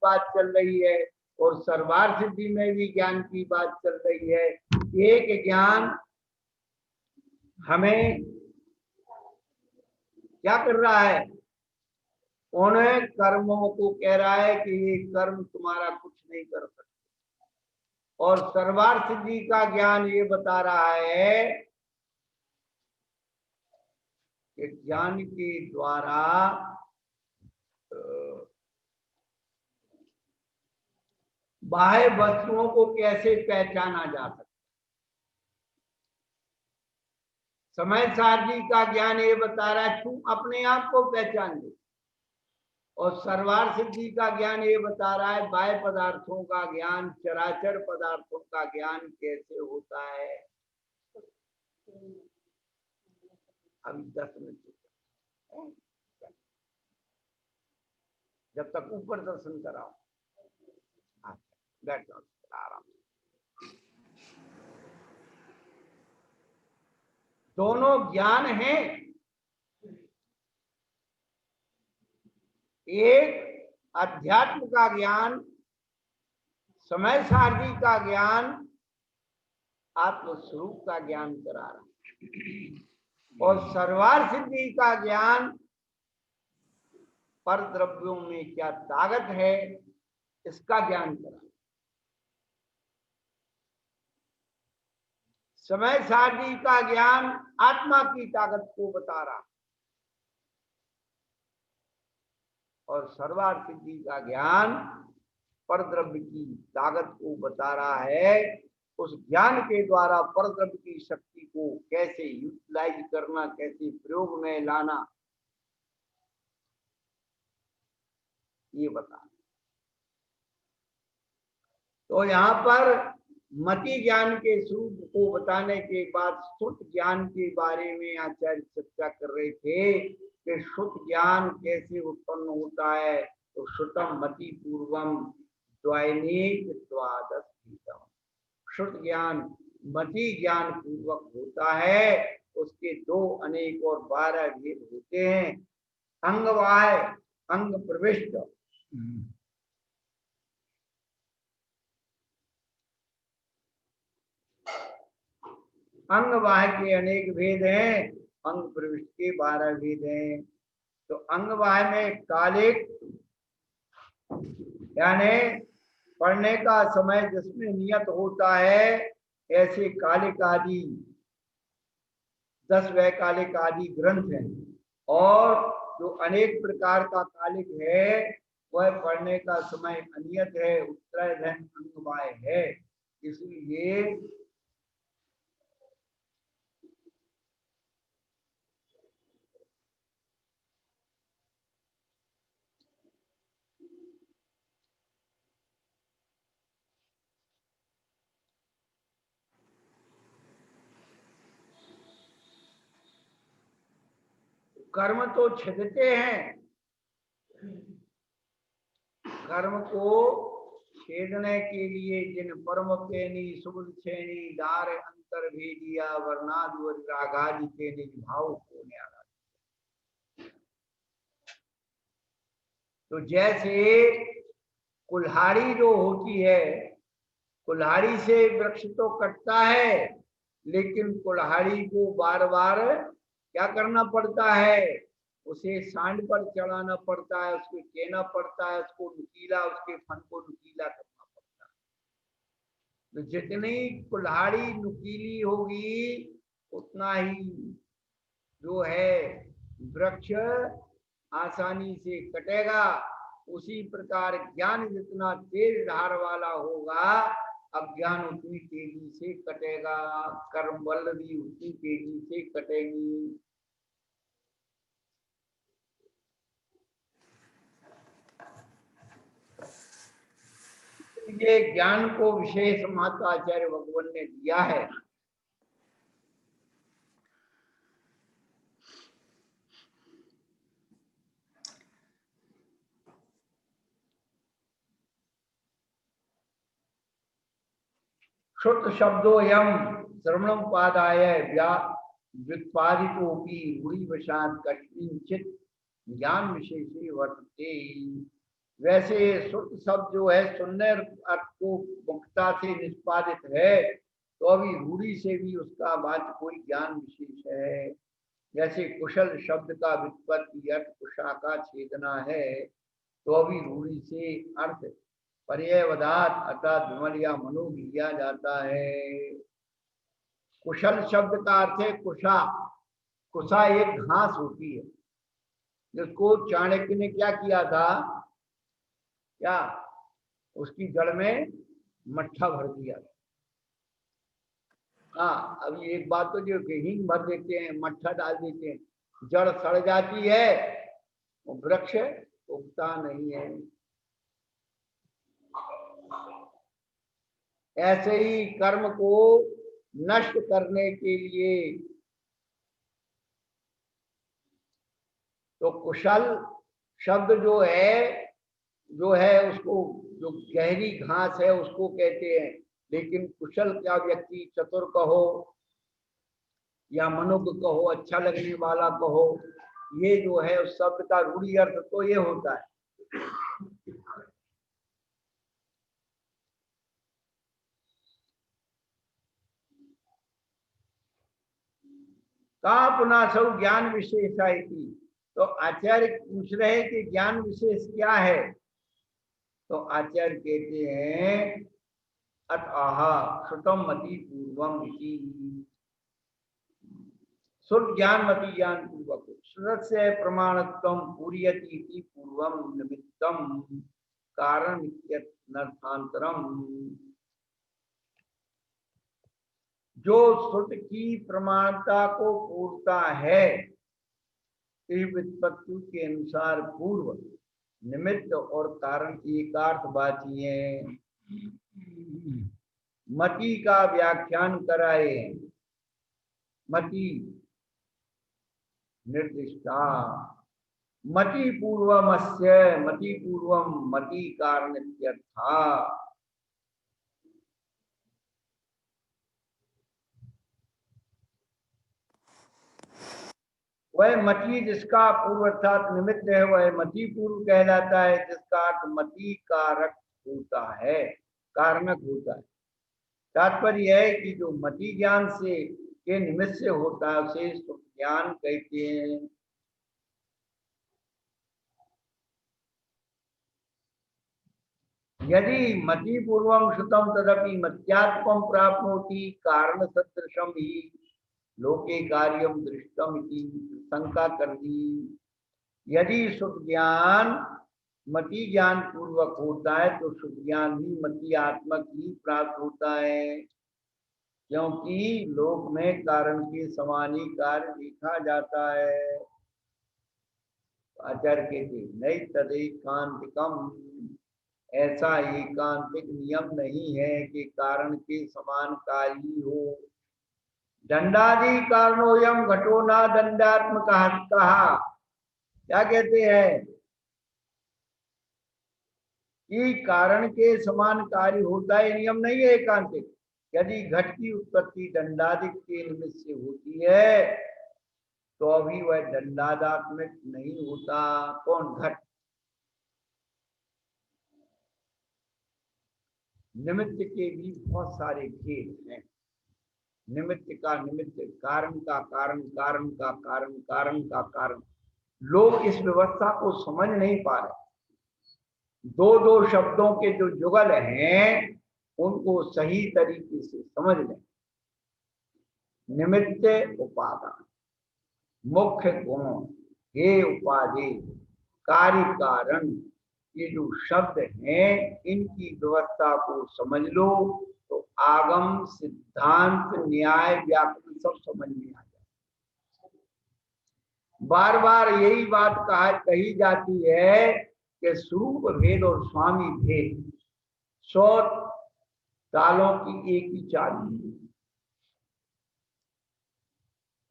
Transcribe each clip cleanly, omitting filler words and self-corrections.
बात चल रही है और सर्वार्थ सिद्धि में भी ज्ञान की बात चल रही है। एक ज्ञान हमें क्या कर रहा है, उन्हें कर्मों को कह रहा है कि ये कर्म तुम्हारा कुछ नहीं कर सकते, और सर्वार्थ सिद्धि का ज्ञान ये बता रहा है कि ज्ञान के द्वारा बाह्य वस्तुओं को कैसे पहचाना जा सकता है। समय सारणी का ज्ञान ये बता रहा है तुम अपने आप को पहचान लो, और सर्वार्थ सिद्धि का ज्ञान ये बता रहा है बाह्य पदार्थों का ज्ञान, चराचर पदार्थों का ज्ञान कैसे होता है। अभी 10 मिनट जब तक ऊपर दर्शन कराओ, बैठ जाओ आराम से। दोनों ज्ञान हैं, एक अध्यात्म का ज्ञान, समय सारणी का ज्ञान, आत्मस्वरूप का ज्ञान करा रहा है, और सर्वार्थ सिद्धि का ज्ञान पर द्रव्यों में क्या ताकत है इसका ज्ञान करा। समय सारणी का ज्ञान आत्मा की ताकत को बता रहा, और सर्वार्थ सिद्धि का ज्ञान परद्रव्य की ताकत को बता रहा है। उस ज्ञान के द्वारा परद्रव्य की शक्ति को कैसे यूटिलाइज करना, कैसे प्रयोग में लाना, ये बता। तो यहाँ पर मति ज्ञान के स्वरूप को बताने के बाद श्रुत ज्ञान के बारे में आचार्य चर्चा कर रहे थे कि श्रुत ज्ञान कैसे उत्पन्न होता है। तो श्रुतम मति पूर्वम द्वैनिक द्वादश गीतम, श्रुत ज्ञान मति ज्ञान पूर्वक होता है, उसके 2 अनेक और 12 भेद होते हैं। अंगवाय, अंग प्रविष्ट, अंगवाह के अनेक भेद हैं, अंग प्रविष्ट के 12 भेद हैं। तो अंगवाह में कालिक यानी पढ़ने का समय जिसमें नियत होता है, ऐसे कालिक आदि 10 वैकालिक आदि ग्रंथ हैं, और जो अनेक प्रकार का कालिक है वह पढ़ने का समय अनियत है, उत्तरायण अंगवाह है। इसलिए कर्म तो छिदते हैं, कर्म को छेदने के लिए जिन परम पेनी सुबुल छेनी दार अंतर भेदिया वर्णाद रागादि के निज भाव को न्यारा। तो जैसे कुल्हाड़ी जो होती है, कुल्हाड़ी से वृक्ष तो कटता है, लेकिन कुल्हाड़ी को बार बार क्या करना पड़ता है, उसे सांड पर चढ़ाना पड़ता है, उसको केना पड़ता है, उसको नुकीला, उसके फन को नुकीला करना पड़ता है। तो जितनी कुल्हाड़ी नुकीली होगी उतना ही जो है वृक्ष आसानी से कटेगा। उसी प्रकार ज्ञान जितना तेज धार वाला होगा, अज्ञान उतनी तेजी से कटेगा, कर्म बल भी उतनी तेजी से कटेगी। ये ज्ञान को विशेष महत्व आचार्य भगवान ने दिया है। श्रुत शब्दोयम श्रवणोपादाय व्युत्पादितोपि रूढ़िवशात् कश्चित् ज्ञान विशेषे वर्तते। वैसे श्रुत शब्द जो है सुनने अर्थ को मुक्तता से निष्पादित है, तो अभी रूढ़ी से भी उसका बात कोई ज्ञान विशेष है। जैसे कुशल शब्द का व्युत्पत्ति अर्थ कुशा का छेदना है, तो अभी रूढ़ी से अर्थ पर्यायवदात अर्थात विमल या मनो लिया जाता है। कुशल शब्द का अर्थ है कुशा। कुशा एक घास होती है जिसको चाणक्य ने क्या किया था, क्या उसकी जड़ में मट्ठा भर दिया। हाँ, अभी एक बात तो जो हींग भर देते हैं, मट्ठा डाल देते हैं, जड़ सड़ जाती है, वो वृक्ष उगता नहीं है। ऐसे ही कर्म को नष्ट करने के लिए तो कुशल शब्द जो है उसको, जो गहरी घास है उसको कहते हैं। लेकिन कुशल क्या व्यक्ति, चतुर कहो या मनुष्य कहो, अच्छा लगने वाला कहो, ये जो है उस शब्द का रूढ़ी अर्थ तो ये होता है। का पुनः सब ज्ञान विशेष है की, तो आचार्य पूछ रहे हैं कि ज्ञान विशेष क्या है। तो आचार्य कहते हैं अतः श्रुतम मति पूर्वम इति, श्रुत ज्ञान मति ज्ञान पूर्वक, श्रुत से प्रमाणत्व पूर्यति इति पूर्वम निमित्तम कारण इत्यर्थांतरम। जो श्रुत की प्रमाणता को पूरता है, व्युत्पत्ति के अनुसार पूर्व निमित्त और कारण एकार्थवाची है। मति का व्याख्यान कराए, मति निर्दिष्टा, मति पूर्वमस्य, मति पूर्वम मति कारण इत्यर्था। वह मति जिसका पूर्व अर्थात निमित्त है, वह मति पूर्व कहलाता है, जिसका अर्थ मति कारक होता है, कारणक होता है। तात्पर्य है कि जो मति ज्ञान से के निमित्त से होता है उसे श्रुत ज्ञान कहते हैं। यदि मति पूर्वम श्रुतम तदपि मत्यात्मम प्राप्नोति कारण सदृशम ही लोके कार्यम दृष्टम इति शंका कर दी। यदि श्रुत ज्ञान मति ज्ञान पूर्वक होता है तो श्रुत ज्ञान भी मति आत्मक ही प्राप्त होता है, क्योंकि लोक में कारण के समान ही कार्य देखा जाता है। आचार्य कहते नहीं तदैकांतिकम, ऐसा एकांतिक नियम नहीं है कि कारण के समान कार्य ही हो। दंडादि कारणोयम घटो ना दंडात्मक कहा, क्या कहते हैं कि कारण के समान कार्य होता है, नियम नहीं है एकांतिक। यदि घट की उत्पत्ति दंडादिक के निमित्त से होती है तो अभी वह दंडादात्मक नहीं होता। कौन? घट। निमित्त के भी बहुत सारे भेद हैं। निमित्त का निमित्त, कारण का कारण, कारण का कारण, कारण का कारण। लोग इस व्यवस्था को समझ नहीं पा रहे। दो दो शब्दों के जो जुगल हैं उनको सही तरीके से समझ लें। निमित्त उपादान, मुख्य गुण, हे उपाधि, कार्य कारण, ये जो शब्द हैं इनकी व्यवस्था को समझ लो तो आगम सिद्धांत न्याय व्याकरण सब समझ में आ जाए। बार बार यही बात कही जाती है कि स्वरूप भेद और स्वामी भेद 100 तालों की एक ही चाबी।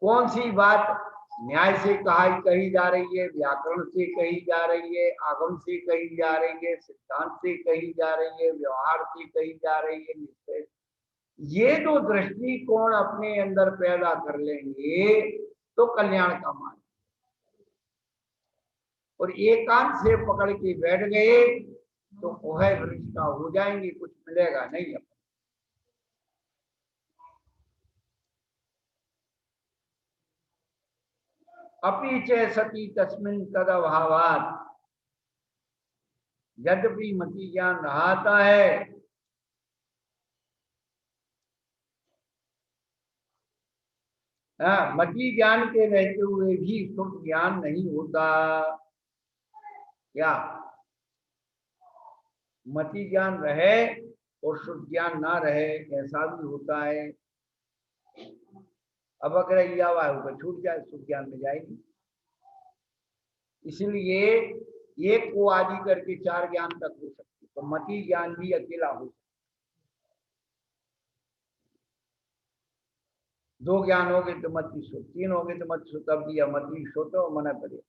कौन सी बात न्याय से कही जा रही है, व्याकरण से कही जा रही है, आगम से कही जा रही है, सिद्धांत से कही जा रही है, व्यवहार से कही जा रही है, निश्चय। ये जो दृष्टिकोण अपने अंदर पैदा कर लेंगे तो कल्याण का मार्ग। और एकांत से पकड़ के बैठ गए तो वह वृक्ष का हो जाएंगे, कुछ मिलेगा नहीं। अपि च सती तस्मिन् तद अभावात्, यद्यपि मति ज्ञान रहता है, मति ज्ञान के रहते हुए भी शुद्ध ज्ञान नहीं होता। क्या मति ज्ञान रहे और शुद्ध ज्ञान ना रहे, ऐसा भी होता है। अब अगर यह वायु छूट जाए, शुद्ध ज्ञान में जाएगी। इसलिए एक को आदि करके चार ज्ञान तक हो सकते, तो मति ज्ञान भी अकेला हो सकता। दो ज्ञान हो गए तो मति सो, तीन हो गए तो मति सो तब दिया, मति सो तो मना पड़े,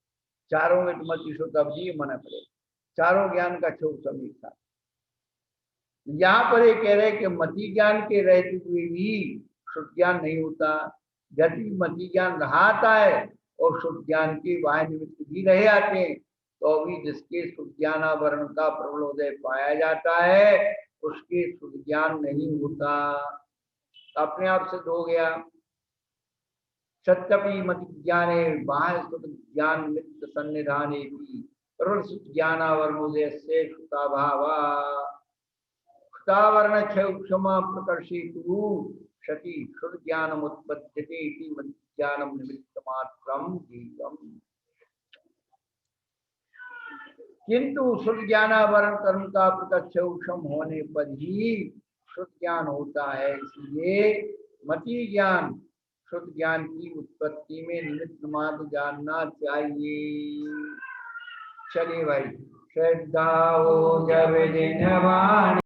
चार हो गए तो मति सो तब दिए मना पड़े, चारों ज्ञान का छोड़ सभी था। यहाँ पर ये कह रहे कि मति ज्ञान के रहते हुए भी शुद्ध ज्ञान नहीं होता। यदि मति ज्ञान रहाता है और शुद्ध ज्ञान के बाह्य निमित्त भी रहे आते हैं, तो भी जिसके शुद्ध ज्ञानावरण का प्रबलोदय पाया जाता है उसके शुद्ध ज्ञान नहीं होता। अपने आप सिद्ध हो गया। सत्यपि मति ज्ञाने बाह्य शुद्ध ज्ञान निमित्त सन्निधाने भी प्रबल शुद्ध ज्ञानावरणोदय से शुद्धाभावा क्षुतावर्ण क्षमा प्रकर्षितु क्षति शुद्ध ज्ञानम उत्पद्यते इति मति ज्ञानम निमित्त मात्रम दीपम। किंतु शुद्ध ज्ञानावरण कर्म का प्रत्यक्ष उपशम होने पर ही शुद्ध ज्ञान होता है। इसलिए मति ज्ञान शुद्ध ज्ञान की उत्पत्ति में निमित्त मात्र जानना चाहिए। चलिए भाई, श्रद्धा हो जब दिन वाणी